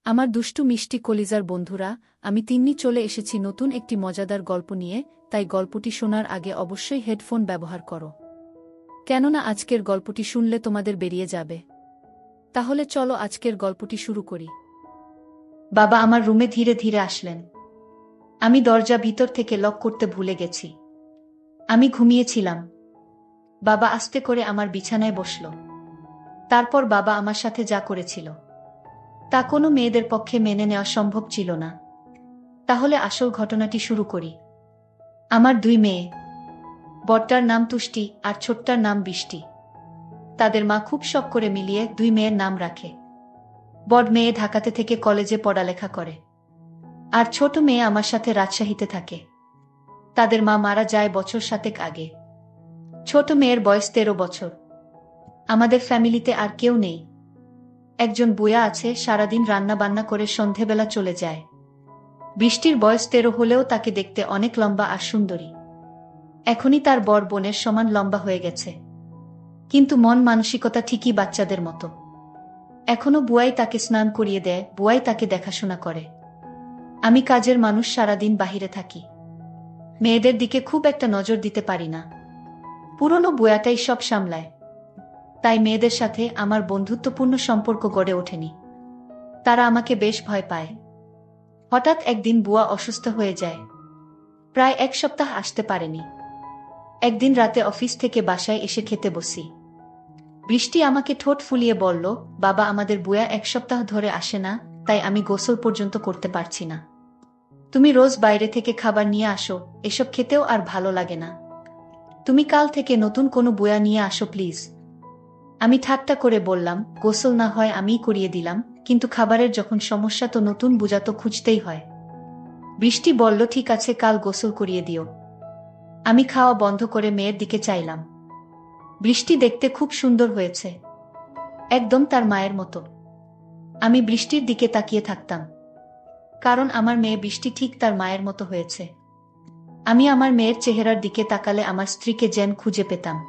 আমার দুষ্টু মিষ্টি কলিজার বন্ধুরা, আমি তিন্নি চলে এসেছি নতুন একটি মজাদার গল্প নিয়ে, তাই গল্পটি শোনার আগে অবশ্যই হেডফোন ব্যবহার করো। কেননা আজকের গল্পটি শুনলে তোমাদের বেরিয়ে যাবে। তাহলে চলো আজকের গল্পটি শুরু করি। বাবা আমার রুমে ধীরে ধীরে আসলেন। আমি দরজা ভিতর থেকে লক করতে ভুলে গেছি। আমি ঘুমিয়েছিলাম। বাবা আস্তে করে আমার বিছানায় বসল। তারপর বাবা আমার সাথে যা করেছিল তা কোনো মেয়েদের পক্ষে মেনে নেওয়া সম্ভব ছিল না। তাহলে আসল ঘটনাটি শুরু করি। আমার দুই মেয়ে, বড়টার নাম তুষ্টি আর ছোটটার নাম বৃষ্টি। তাদের মা খুব শখ করে মিলিয়ে দুই মেয়ের নাম রাখে। বড় মেয়ে ঢাকাতে থেকে কলেজে পড়ালেখা করে, আর ছোট মেয়ে আমার সাথে রাজশাহীতে থাকে। তাদের মা মারা যায় বছর 7 আগে। ছোট মেয়ের বয়স 13 বছর। আমাদের ফ্যামিলিতে আর কেউ নেই। একজন বুয়া আছে, সারাদিন রান্না বান্না করে সন্ধেবেলা চলে যায়। বৃষ্টির বয়স 13 হলেও তাকে দেখতে অনেক লম্বা আর সুন্দরী। এখনই তার বড় বোনের সমান লম্বা হয়ে গেছে, কিন্তু মন মানসিকতা ঠিকই বাচ্চাদের মতো। এখনো বুয়াই তাকে স্নান করিয়ে দেয়, বুয়াই তাকে দেখাশোনা করে। আমি কাজের মানুষ, সারাদিন বাহিরে থাকি। মেয়েদের দিকে খুব একটা নজর দিতে পারি না। পুরনো বুয়াটাই সব সামলায়। তাই মেয়েদের সাথে আমার বন্ধুত্বপূর্ণ সম্পর্ক গড়ে ওঠেনি। তারা আমাকে বেশ ভয় পায়। হঠাৎ একদিন বুয়া অসুস্থ হয়ে যায়। প্রায় 1 সপ্তাহ আসতে পারেনি। একদিন রাতে অফিস থেকে বাসায় এসে খেতে বসি। বৃষ্টি আমাকে ঠোঁট ফুলিয়ে বলল, বাবা আমাদের বুয়া 1 সপ্তাহ ধরে আসে না, তাই আমি গোসল পর্যন্ত করতে পারছি না। তুমি রোজ বাইরে থেকে খাবার নিয়ে আসো, এসব খেতেও আর ভালো লাগে না। তুমি কাল থেকে নতুন কোনো বুয়া নিয়ে আসো প্লিজ। আমি ঠাট্টা করে বললাম, গোসল না হয় আমিই করিয়ে দিলাম, কিন্তু খাবারের যখন সমস্যা তো নতুন বুয়া তো খুঁজতেই হয়। বৃষ্টি বলল, ঠিক আছে, কাল গোসল করিয়ে দিও। আমি খাওয়া বন্ধ করে মেয়ের দিকে চাইলাম। বৃষ্টি দেখতে খুব সুন্দর হয়েছে, একদম তার মায়ের মতো। আমি বৃষ্টির দিকে তাকিয়ে থাকতাম, কারণ আমার মেয়ে বৃষ্টি ঠিক তার মায়ের মতো হয়েছে। আমি আমার মেয়ের চেহারার দিকে তাকালে আমার স্ত্রীকে যেন খুঁজে পেতাম।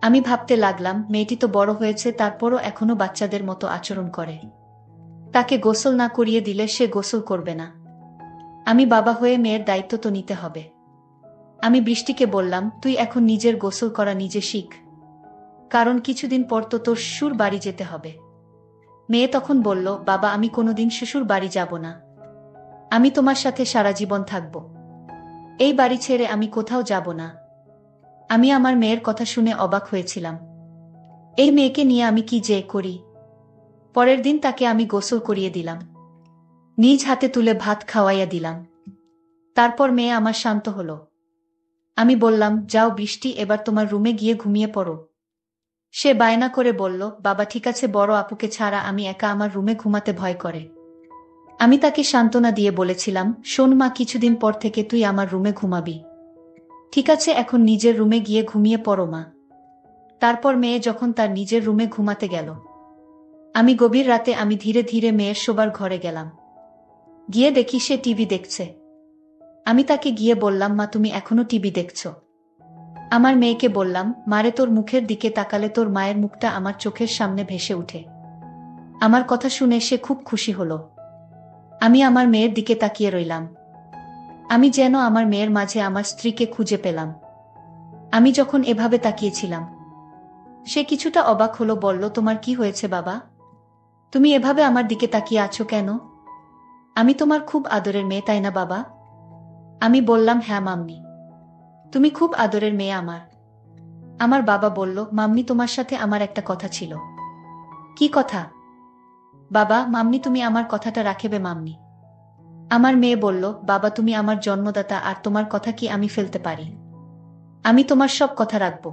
আমি ভাবতে লাগলাম, মেয়েটি তো বড় হয়েছে, তারপরও এখনো বাচ্চাদের মতো আচরণ করে। তাকে গোসল না করিয়ে দিলে সে গোসল করবে না। আমি বাবা হয়ে মেয়ের দায়িত্ব তো নিতে হবে। আমি বৃষ্টিকে বললাম, তুই এখন নিজের গোসল করা নিজে শিখ, কারণ কিছুদিন পর তো তোর শ্বশুর বাড়ি যেতে হবে। মেয়ে তখন বলল, বাবা আমি কোনোদিন শ্বশুর বাড়ি যাব না। আমি তোমার সাথে সারা জীবন থাকব। এই বাড়ি ছেড়ে আমি কোথাও যাব না। আমি আমার মেয়ের কথা শুনে অবাক হয়েছিলাম। এই মেয়েকে নিয়ে আমি কি যে করি। পরের দিন তাকে আমি গোসল করিয়ে দিলাম, নিজ হাতে তুলে ভাত খাওয়াইয়া দিলাম। তারপর মেয়ে আমার শান্ত হলো। আমি বললাম, যাও বৃষ্টি, এবার তোমার রুমে গিয়ে ঘুমিয়ে পড়ো। সে বায়না করে বলল, বাবা ঠিক আছে, বড় আপুকে ছাড়া আমি একা আমার রুমে ঘুমাতে ভয় করে। আমি তাকে সান্ত্বনা দিয়ে বলেছিলাম, শোন মা, কিছুদিন পর থেকে তুই আমার রুমে ঘুমাবি। ঠিক আছে, এখন নিজের রুমে গিয়ে ঘুমিয়ে পড়ো মা। তারপর মেয়ে যখন তার নিজের রুমে ঘুমাতে গেল, আমি গভীর রাতে আমি ধীরে ধীরে মেয়ের শোবার ঘরে গেলাম। গিয়ে দেখি সে টিভি দেখছে। আমি তাকে গিয়ে বললাম, মা তুমি এখনো টিভি দেখছো? আমার মেয়েকে বললাম, মারে, তোর মুখের দিকে তাকালে তোর মায়ের মুখটা আমার চোখের সামনে ভেসে উঠে। আমার কথা শুনে সে খুব খুশি হলো। আমি আমার মেয়ের দিকে তাকিয়ে রইলাম। আমি যেন আমার মেয়ের মাঝে আমার স্ত্রীকে খুঁজে পেলাম। আমি যখন এভাবে তাকিয়েছিলাম, সে কিছুটা অবাক হলো, বলল, তোমার কি হয়েছে বাবা? তুমি এভাবে আমার দিকে তাকিয়ে আছো কেন? আমি তোমার খুব আদরের মেয়ে, তাই না বাবা? আমি বললাম, হ্যাঁ মাম্মি, তুমি খুব আদরের মেয়ে আমার। আমার বাবা বলল, মাম্মি তোমার সাথে আমার একটা কথা ছিল। কি কথা বাবা? মাম্মি তুমি আমার কথাটা রাখবে মাম্মি। আমার মেয়ে বলল, বাবা তুমি আমার জন্মদাতা, আর তোমার কথা কি আমি ফেলতে পারি? আমি তোমার সব কথা রাখব।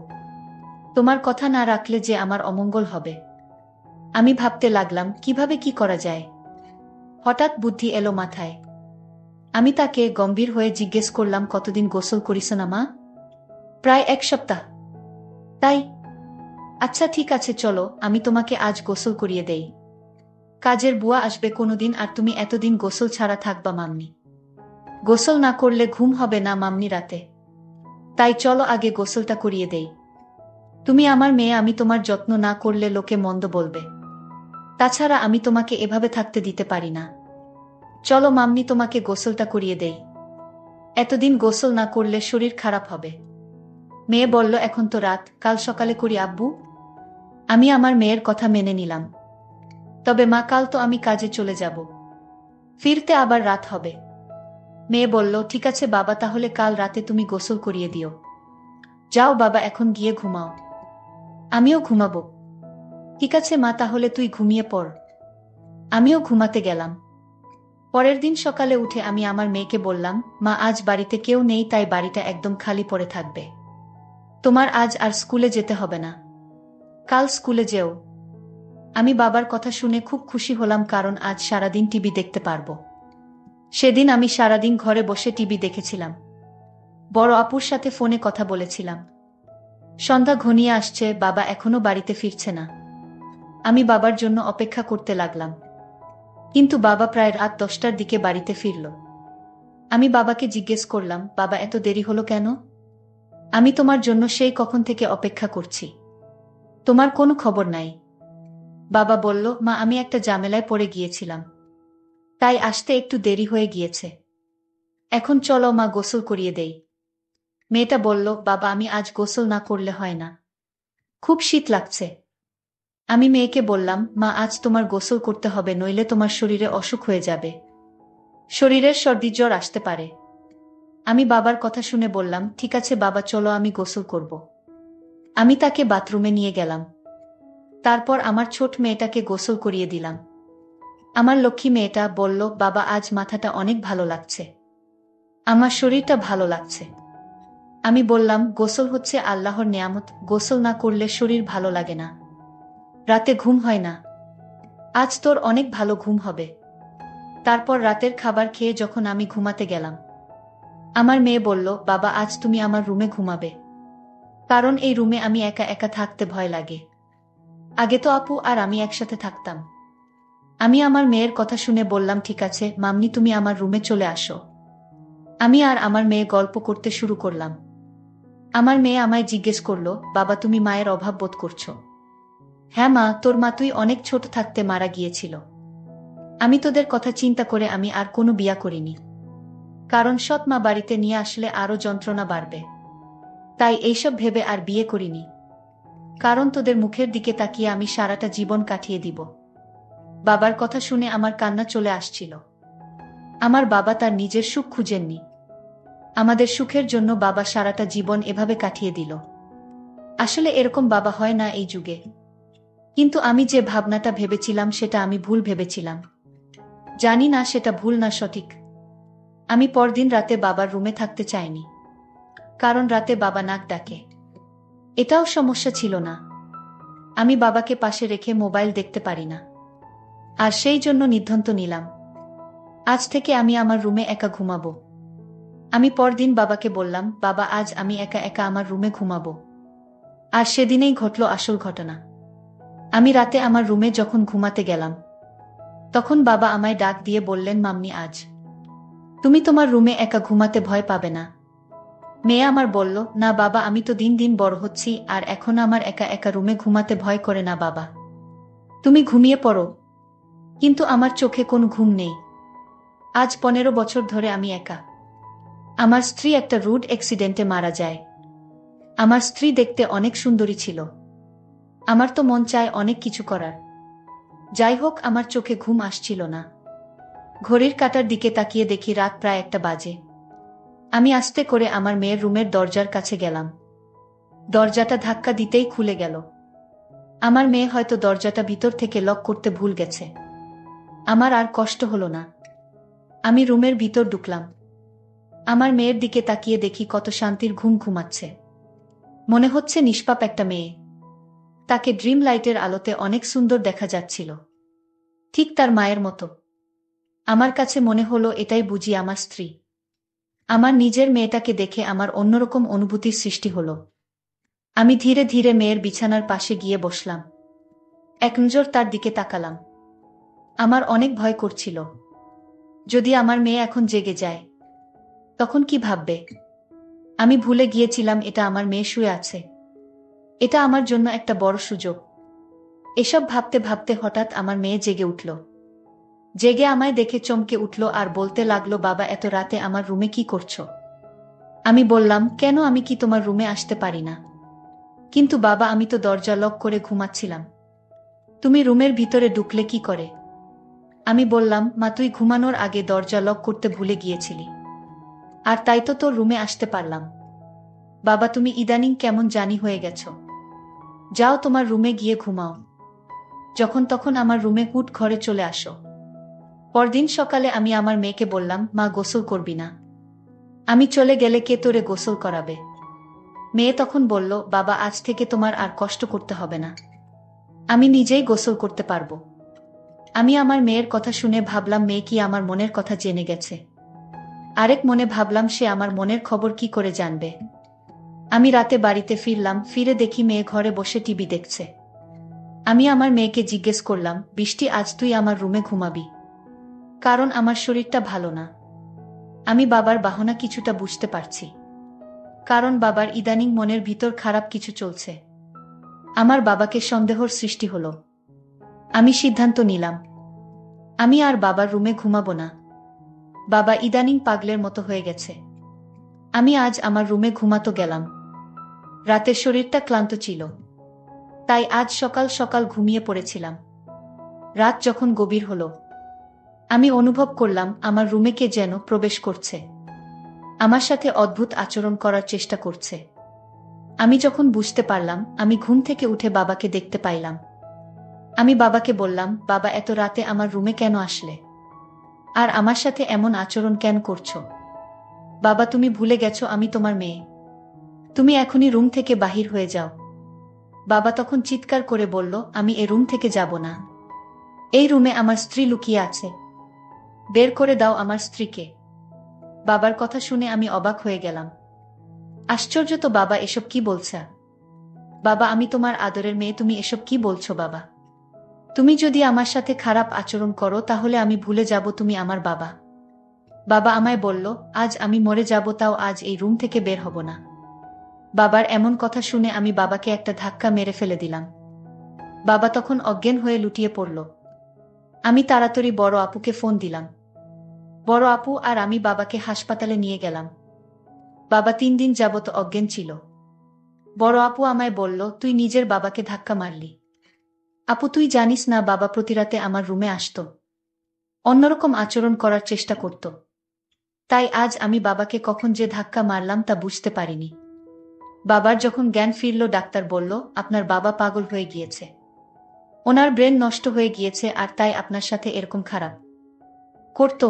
তোমার কথা না রাখলে যে আমার অমঙ্গল হবে। আমি ভাবতে লাগলাম, কিভাবে কি করা যায়। হঠাৎ বুদ্ধি এলো মাথায়। আমি তাকে গম্ভীর হয়ে জিজ্ঞেস করলাম, কতদিন গোসল করিস না মা? প্রায় 1 সপ্তাহ। তাই? আচ্ছা ঠিক আছে, চলো আমি তোমাকে আজ গোসল করিয়ে দেই। কাজের বুয়া আসবে কোনোদিন, আর তুমি এতদিন গোসল ছাড়া থাকবা মাম্মি। গোসল না করলে ঘুম হবে না মাম্মি রাতে। তাই চলো আগে গোসলটা করিয়ে দেই। তুমি আমার মেয়ে, আমি তোমার যত্ন না করলে লোকে মন্দ বলবে। তাছাড়া আমি তোমাকে এভাবে থাকতে দিতে পারি না। চলো মাম্মি, তোমাকে গোসলটা করিয়ে দেই। এতদিন গোসল না করলে শরীর খারাপ হবে। মেয়ে বলল, এখন তো রাত, কাল সকালে করি আব্বু। আমি আমার মেয়ের কথা মেনে নিলাম। তবে মা, কাল তো আমি কাজে চলে যাব, ফিরতে আবার রাত হবে। মেয়ে বলল, ঠিক আছে বাবা, তাহলে কাল রাতে তুমি গোসল করিয়ে দিও। যাও বাবা, এখন গিয়ে ঘুমাও। আমিও ঘুমাবো। ঠিক আছে মা, তাহলে তুই ঘুমিয়ে পড়। আমিও ঘুমাতে গেলাম। পরের দিন সকালে উঠে আমি আমার মেয়েকে বললাম, মা, আজ বাড়িতে কেউ নেই, তাই বাড়িটা একদম খালি পড়ে থাকবে। তোমার আজ আর স্কুলে যেতে হবে না, কাল স্কুলে যেও। আমি বাবার কথা শুনে খুব খুশি হলাম, কারণ আজ সারাদিন টিভি দেখতে পারবো। সেদিন আমি সারাদিন ঘরে বসে টিভি দেখেছিলাম, বড় আপুর সাথে ফোনে কথা বলেছিলাম। সন্ধ্যা ঘনিয়ে আসছে, বাবা এখনো বাড়িতে ফিরছে না। আমি বাবার জন্য অপেক্ষা করতে লাগলাম, কিন্তু বাবা প্রায় রাত 10টার দিকে বাড়িতে ফিরল। আমি বাবাকে জিজ্ঞেস করলাম, বাবা এত দেরি হলো কেন? আমি তোমার জন্য সেই কখন থেকে অপেক্ষা করছি, তোমার কোনো খবর নাই। বাবা বলল, মা, আমি একটা ঝামেলায় পড়ে গিয়েছিলাম, তাই আসতে একটু দেরি হয়ে গিয়েছে। এখন চলো মা, গোসল করিয়ে দেই। মেয়েটা বলল, বাবা, আমি আজ গোসল না করলে হয় না, খুব শীত লাগছে। আমি মেয়েকে বললাম, মা, আজ তোমার গোসল করতে হবে, নইলে তোমার শরীরে অসুখ হয়ে যাবে, শরীরের সর্দি জ্বর আসতে পারে। আমি বাবার কথা শুনে বললাম, ঠিক আছে বাবা, চলো আমি গোসল করব। আমি তাকে বাথরুমে নিয়ে গেলাম। তারপর আমার ছোট মেয়েটাকে গোসল করিয়ে দিলাম। আমার লক্ষ্মী মেয়েটা বলল, বাবা, আজ মাথাটা অনেক ভালো লাগছে, আমার শরীরটা ভালো লাগছে। আমি বললাম, গোসল হচ্ছে আল্লাহর নেয়ামত, গোসল না করলে শরীর ভালো লাগে না, রাতে ঘুম হয় না। আজ তোর অনেক ভালো ঘুম হবে। তারপর রাতের খাবার খেয়ে যখন আমি ঘুমাতে গেলাম, আমার মেয়ে বলল, বাবা, আজ তুমি আমার রুমে ঘুমাবে, কারণ এই রুমে আমি একা একা থাকতে ভয় লাগে। আগে তো আপু আর আমি একসাথে থাকতাম। আমি আমার মেয়ের কথা শুনে বললাম, ঠিক আছে মাম্মি, তুমি আমার রুমে চলে আসো। আমি আর আমার মেয়ে গল্প করতে শুরু করলাম। আমার মেয়ে আমায় জিজ্ঞেস করলো, বাবা, তুমি মায়ের অভাব বোধ করছো? হ্যাঁ মা, তোর মা তুই অনেক ছোট থাকতে মারা গিয়েছিল। আমি তোদের কথা চিন্তা করে আমি আর কোনো বিয়া করিনি, কারণ সৎ মা বাড়িতে নিয়ে আসলে আরো যন্ত্রণা বাড়বে। তাই এইসব ভেবে আর বিয়ে করিনি, কারণ তোদের মুখের দিকে তাকিয়ে আমি সারাটা জীবন কাটিয়ে দিব। বাবার কথা শুনে আমার কান্না চলে আসছিল। আমার বাবা তার নিজের সুখ খুঁজেননি, আমাদের সুখের জন্য বাবা সারাটা জীবন এভাবে কাটিয়ে দিল। আসলে এরকম বাবা হয় না এই যুগে, কিন্তু আমি যে ভাবনাটা ভেবেছিলাম সেটা আমি ভুল ভেবেছিলাম। জানি না সেটা ভুল না সঠিক। আমি পরদিন রাতে বাবার রুমে থাকতে চাইনি, কারণ রাতে বাবা নাক ডাকে। এটাও সমস্যা ছিল না, আমি বাবাকে পাশে রেখে মোবাইল দেখতে পারি না, আর সেই জন্য সিদ্ধান্ত নিলাম, আজ থেকে আমি আমার রুমে একা ঘুমাবো। আমি পরদিন বাবাকে বললাম, বাবা, আজ আমি একা একা আমার রুমে ঘুমাবো। আর সেদিনেই ঘটল আসল ঘটনা। আমি রাতে আমার রুমে যখন ঘুমাতে গেলাম, তখন বাবা আমায় ডাক দিয়ে বললেন, মাম্মি, আজ তুমি তোমার রুমে একা ঘুমাতে ভয় পাবে না? মেয়ে আমার বলল, না বাবা, আমি তো দিন দিন বড় হচ্ছি, আর এখন আমার একা একা রুমে ঘুমাতে ভয় করে না বাবা, তুমি ঘুমিয়ে পড়ো। কিন্তু আমার চোখে কোনো ঘুম নেই। আজ 15 বছর ধরে আমি একা। আমার স্ত্রী একটা রোড অ্যাক্সিডেন্টে মারা যায়। আমার স্ত্রী দেখতে অনেক সুন্দরী ছিল। আমার তো মন চায় অনেক কিছু করার। যাই হোক, আমার চোখে ঘুম আসছিল না। ঘড়ির কাঁটার দিকে তাকিয়ে দেখি রাত প্রায় 1টা বাজে। আমি আস্তে করে আমার মেয়ের রুমের দরজার কাছে গেলাম। দরজাটা ধাক্কা দিতেই খুলে গেল। আমার মেয়ে হয়তো দরজাটা ভিতর থেকে লক করতে ভুল গেছে। আমার আর কষ্ট হলো না। আমি রুমের ভিতর ঢুকলাম। আমার মেয়ের দিকে তাকিয়ে দেখি কত শান্তির ঘুম ঘুমাচ্ছে। মনে হচ্ছে নিষ্পাপ একটা মেয়ে। তাকে ড্রিম লাইটের আলোতে অনেক সুন্দর দেখা যাচ্ছিল, ঠিক তার মায়ের মতো। আমার কাছে মনে হলো এটাই বুঝি আমার স্ত্রী। আমার নিজের মেয়েটাকে দেখে আমার অন্যরকম অনুভূতির সৃষ্টি হলো। আমি ধীরে ধীরে মেয়ের বিছানার পাশে গিয়ে বসলাম। এক নজর তার দিকে তাকালাম। আমার অনেক ভয় করছিল, যদি আমার মেয়ে এখন জেগে যায়, তখন কি ভাববে? আমি ভুলে গিয়েছিলাম এটা আমার মেয়ে শুয়ে আছে। এটা আমার জন্য একটা বড় সুযোগ। এসব ভাবতে ভাবতে হঠাৎ আমার মেয়ে জেগে উঠল। জেগে আমায় দেখে চমকে উঠল আর বলতে লাগলো, বাবা এত রাতে আমার রুমে কি করছো? আমি বললাম, কেন, আমি কি তোমার রুমে আসতে পারি না? কিন্তু বাবা, আমি তো দরজা লক করে ঘুমাচ্ছিলাম। তুমি রুমের ভিতরে ঢুকলে কি করে? আমি বললাম, মা তুই ঘুমানোর আগে দরজা লক করতে ভুলে গিয়েছিলি, আর তাই তো তোর রুমে আসতে পারলাম। বাবা, তুমি ইদানিং কেমন জানি হয়ে গেছো। যাও তোমার রুমে গিয়ে ঘুমাও। যখন তখন আমার রুমে হুট ঘরে চলে আসো। পরদিন সকালে আমি আমার মেয়েকে বললাম, মা গোসল করবি না? আমি চলে গেলে কে তোরে গোসল করাবে? মেয়ে তখন বলল, বাবা আজ থেকে তোমার আর কষ্ট করতে হবে না, আমি নিজেই গোসল করতে পারবো। আমি আমার মেয়ের কথা শুনে ভাবলাম, মেয়ে কি আমার মনের কথা জেনে গেছে? আরেক মনে ভাবলাম, সে আমার মনের খবর কি করে জানবে? আমি রাতে বাড়িতে ফিরলাম, ফিরে দেখি মেয়ে ঘরে বসে টিভি দেখছে। আমি আমার মেয়েকে জিজ্ঞেস করলাম, বৃষ্টি, আজ তুই আমার রুমে ঘুমাবি? কারণ আমার শরীরটা ভালো না। আমি বাবার বাহনা কিছুটা বুঝতে পারছি, কারণ বাবার ইদানিং মনের ভিতর খারাপ কিছু চলছে। আমার বাবাকে সন্দেহর সৃষ্টি হলো। আমি সিদ্ধান্ত নিলাম, আমি আর বাবার রুমে ঘুমাবো না। বাবা ইদানিং পাগলের মতো হয়ে গেছে। আমি আজ আমার রুমে ঘুমাতে গেলাম। রাতের শরীরটা ক্লান্ত ছিল, তাই আজ সকাল সকাল ঘুমিয়ে পড়েছিলাম। রাত যখন গভীর হলো, আমি অনুভব করলাম আমার রুমে কে যেন প্রবেশ করছে, আমার সাথে অদ্ভুত আচরণ করার চেষ্টা করছে। আমি যখন বুঝতে পারলাম, আমি ঘুম থেকে উঠে বাবাকে দেখতে পাইলাম। আমি বাবাকে বললাম, বাবা এত রাতে আমার রুমে কেন আসলে? আর আমার সাথে এমন আচরণ কেন করছো? বাবা, তুমি ভুলে গেছো আমি তোমার মেয়ে। তুমি এখনই রুম থেকে বাহির হয়ে যাও। বাবা তখন চিৎকার করে বলল, আমি এ রুম থেকে যাব না। এই রুমে আমার স্ত্রী লুকিয়ে আছে। বের করে দাও আমার স্ত্রীকে। বাবার কথা শুনে আমি অবাক হয়ে গেলাম। আশ্চর্য তো, বাবা এসব কি বলছে? বাবা, আমি তোমার আদরের মেয়ে, তুমি এসব কি বলছো বাবা? তুমি যদি আমার সাথে খারাপ আচরণ করো তাহলে আমি ভুলে যাব তুমি আমার বাবা। বাবা আমায় বলল, আজ আমি মরে যাব তাও আজ এই রুম থেকে বের হব না। বাবার এমন কথা শুনে আমি বাবাকে একটা ধাক্কা মেরে ফেলে দিলাম। বাবা তখন অজ্ঞান হয়ে লুটিয়ে পড়ল। আমি তাড়াতাড়ি বড় আপুকে ফোন দিলাম। বড় আপু আর আমি বাবাকে হাসপাতালে নিয়ে গেলাম। বাবা 3 দিন যাবত অজ্ঞান ছিল। বড় আপু আমায় বলল, তুই নিজের বাবাকে ধাক্কা মারলি। আপু, তুই জানিস না, বাবা প্রতি রাতে আমার রুমে আসতো, অন্যরকম আচরণ করার চেষ্টা করত। তাই আজ আমি বাবাকে কখন যে ধাক্কা মারলাম তা বুঝতে পারিনি। বাবার যখন জ্ঞান ফিরল, ডাক্তার বলল, আপনার বাবা পাগল হয়ে গিয়েছে, ওনার ব্রেন নষ্ট হয়ে গিয়েছে, আর তাই আপনার সাথে এরকম খারাপ করত।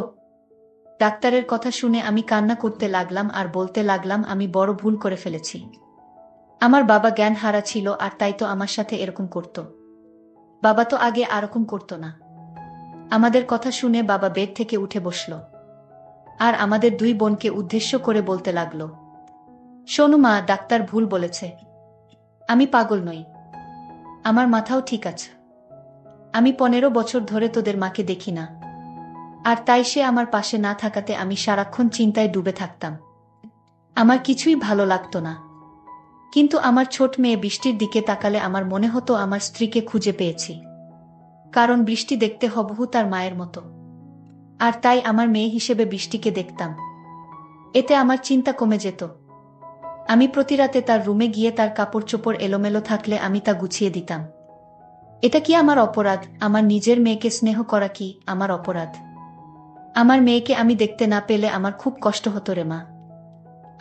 ডাক্তারের কথা শুনে আমি কান্না করতে লাগলাম আর বলতে লাগলাম, আমি বড় ভুল করে ফেলেছি। আমার বাবা জ্ঞান হারা ছিল, আর তাই তো আমার সাথে এরকম করত। বাবা তো আগে এরকম করত না। আমাদের কথা শুনে বাবা বেড থেকে উঠে বসল, আর আমাদের 2 বোনকে উদ্দেশ্য করে বলতে লাগলো, শোনো মা, ডাক্তার ভুল বলেছে। আমি পাগল নই, আমার মাথাও ঠিক আছে। আমি 15 বছর ধরে তোদের মাকে দেখি না, আর তাই সে আমার পাশে না থাকাতে আমি সারাক্ষণ চিন্তায় ডুবে থাকতাম। আমার কিছুই ভালো লাগতো না। কিন্তু আমার ছোট মেয়ে বৃষ্টির দিকে তাকালে আমার মনে হতো আমার স্ত্রীকে খুঁজে পেয়েছি, কারণ বৃষ্টি দেখতে হুবহু তার মায়ের মতো, আর তাই আমার মেয়ে হিসেবে বৃষ্টিকে দেখতাম। এতে আমার চিন্তা কমে যেত। আমি প্রতি রাতে তার রুমে গিয়ে তার কাপড় চোপড় এলোমেলো থাকলে আমি তা গুছিয়ে দিতাম। এটা কি আমার অপরাধ? আমার নিজের মেয়েকে স্নেহ করা কি আমার অপরাধ? আমার মেয়েকে আমি দেখতে না পেলে আমার খুব কষ্ট হতো রে মা।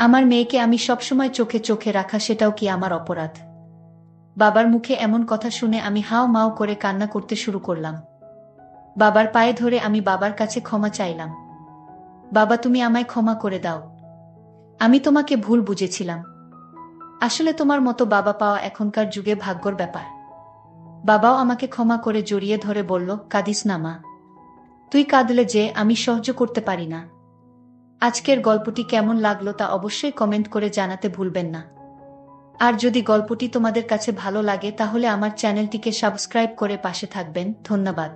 আমার মেয়েকে আমি সবসময় চোখে চোখে রাখা, সেটাও কি আমার অপরাধ? বাবার মুখে এমন কথা শুনে আমি হাও মাও করে কান্না করতে শুরু করলাম। বাবার পায়ে ধরে আমি বাবার কাছে ক্ষমা চাইলাম। বাবা, তুমি আমায় ক্ষমা করে দাও। আমি তোমাকে ভুল বুঝেছিলাম। আসলে তোমার মতো বাবা পাওয়া এখনকার যুগে ভাগ্যর ব্যাপার। বাবাও আমাকে ক্ষমা করে জড়িয়ে ধরে বলল, কাঁদিস না মা, তুই কাঁদলে যে আমি সহ্য করতে পারি না। আজকের গল্পটি কেমন লাগলো তা অবশ্যই কমেন্ট করে জানাতে ভুলবেন না। আর যদি গল্পটি তোমাদের কাছে ভালো লাগে তাহলে আমার চ্যানেলটিকে সাবস্ক্রাইব করে পাশে থাকবেন। ধন্যবাদ।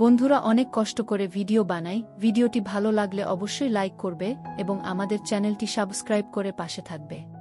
বন্ধুরা অনেক কষ্ট করে ভিডিও বানাই, ভিডিওটি ভালো লাগলে অবশ্যই লাইক করবে এবং আমাদের চ্যানেলটি সাবস্ক্রাইব করে পাশে থাকবে।